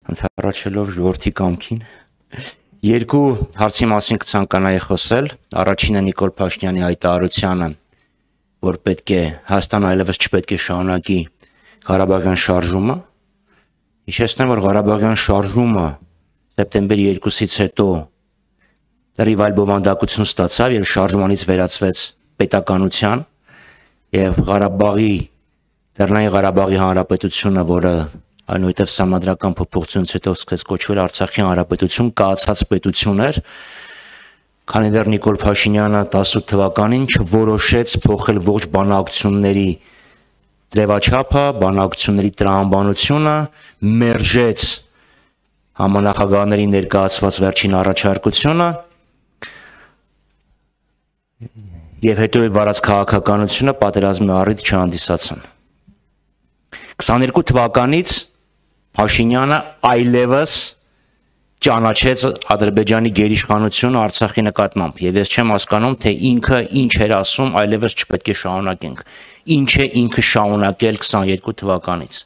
Ընդառաջելով ժողովրդի կամքին, երկու հարցի մասին կցանկանայի խոսել։ Առաջինը Նիկոլ Փաշինյանի հայտարարությանը, որ պետք է Հայաստանը այլևս չպետք է շարունակի Ղարաբաղյան շարժումը։ Հիշեցնեմ, որ Ղարաբաղյան շարժումը սեպտեմբերի 2-ից հետո դեռ այլ բովանդակություն ստացավ եւ շարժմանից վերածվեց պետականության եւ Ղարաբաղի Լեռնային Ղարաբաղի Հանրապետությունը, որը այնուհետև սահմանադրական փոփոխությունից հետո սկսեց կոչվել Արցախի Հանրապետություն, կայացած պետություն էր, քանի դեռ Նիկոլ Փաշինյանը 18 թվականին չորոշեց փոխել ողջ բանակցությունների ձևաչափը, բանակցությունների տրամաբանությունը, մերժեց համանախագահների ներկայացված վերջին առաջարկությունը եւ հետո վարած քաղաքականությունը պատերազմի առիթ չհանդիսացան։ 22 թվականից Փաշինյանը այլևս ճանաչեց Ադրբեջանի գերիշխանությունը Արցախի նկատմամբ եւ ես չեմ հասկանում, թե ինքը ինչ էր ասում, այլևս չպետք է շարունակենք։ Ինչ է ինքը շարունակել 22 թվականից։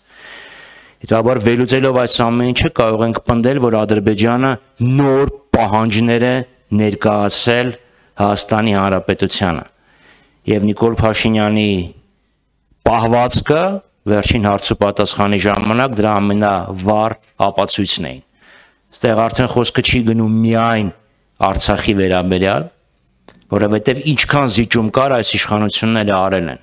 Հետաբար վերլուծելով այս ամեն ինչը կարող ենք պնդել, որ Ադրբեջանը նոր պահանջներ է ներկայացել Հայաստանի Հանրապետությանը եւ Նիկոլ Փաշինյանի պահվածքը վերջին հարցու պատասխանի ժամանակ դրա ամենավառ ապացույցն էին։ Այստեղ արդեն խոսքը չի գնում միայն Արցախի վերաբերյալ, որովհետև ինչքան զիջում կար այս իշխանությունները արել են։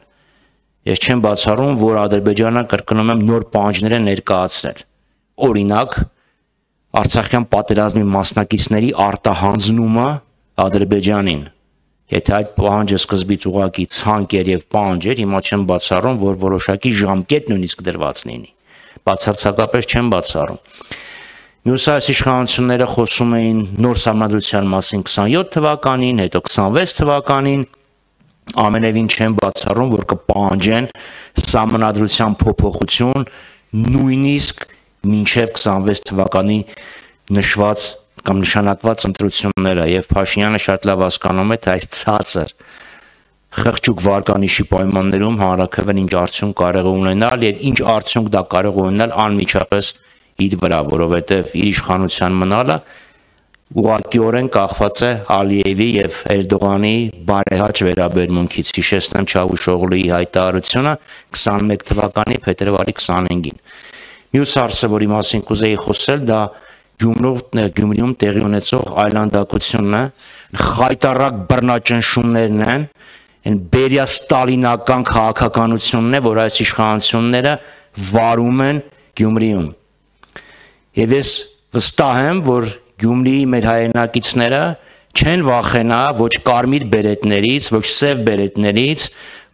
Ես չեմ բացառում, որ Ադրբեջանը կրկնում եմ նոր պահանջներ է ներկայացրել։ Օրինակ, Արցախյան պատերազմի մասնակիցների արտահանձնումը Ադրբեջանին։ Եթե այդ պահանջը սկզբից ուղղակի ցանկ էր եւ պահանջ էր, հիմա չեմ բացառում, որ որոշակի ժամկետ նույնիսկ դրված լինի։ Բացարձակապես չեմ բացառում։ Մյուս այս իշխանությունները խոսում էին նոր սահմանադրության մասին 27 թվականին, հետո 26 թվականին, ամենևին չեմ բացառում, որ կպահանջեն սահմանադրության փոփոխություն նույնիսկ մինչև 26 թվականի նշված կամ նշանակված ընտրությունները եւ Փաշինյանը շատ լավ հասկանում է, թե այս ցածր խղճուկ վարկանիշի պայմաններում հանրաքվեն ինչ արդյունք կարող է ունենալ եւ ինչ արդյունք դա կարող է ունենալ անմիջապես իր վրա, որովհետեւ իր իշխանության մնալը ուղղակիորեն կախված է Ալիևի եւ Էրդողանի բարեհաճ վերաբերմունքից։ Հիշեցնեմ Չավուշօղլուի հայտարարությունը 21 թվականի փետրվարի 25-ին։ Մյուս հարցը, որի մասին կուզեի խոսել, դա Գյումրիում տեղի ունեցող այլանդակությունն է, խայտառակ բռնաճնշումներն են, այն բերյա ստալինական քաղաքականությունն է, որ այս իշխանությունները վարում են Գյումրիում։ Եվ ես վստահ եմ, որ Գյումրիի մեր հայրենակիցները չեն վախենա ոչ կարմիր բերետներից, ոչ սև բերետներից,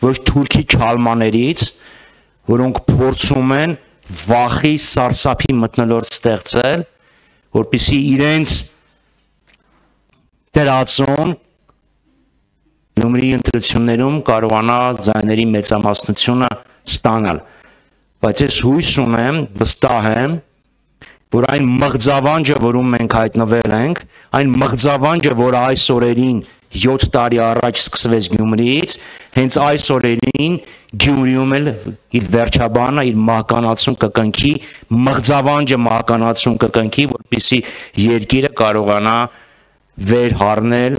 ոչ թուրքի չալմաներից, որոնք փորձում են վախի սարսափի մթնոլորտ ստեղծել, որպեսզի իրենց դրածոն Գյումրիի ընտրություններում կարողանա ձայների մեծամասնությունը ստանալ։ Բայց ես հույս ունեմ, վստահ եմ, որ այն մղձավանջը, որում մենք հայտնվել ենք, այն մղձավանջը, որը այս օրերին 7 տարի առաջ սկսվեց Գյումրիից, հենց այս օրերին Գյումրիում էլ իր վերջաբանը, իր մահկանացուն կկնքի, մղձավանջը մահկանացուն կկնքի, որպեսզի երկիրը կարողանա վեր հառնել,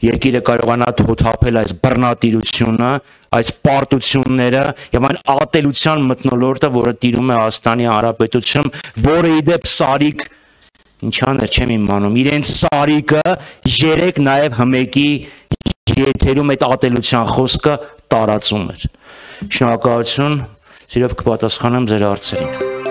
երկիրը կարողանա թոթափել այս բռնատիրությունը, այս պարտությունները եւ այն ատելության մթնոլորտը, որը տիրում է Հայաստանի Հանրապետությունում, որը իդեպ Սարիկ ինչան չեմ իմանում, իրենց Սարիկը երեք նաեւ հմեկի եթերում այդ ատելության խոսքը տարածում էր։ Շնորհակալություն, սիրով կպատասխանեմ ձեր հարցերին։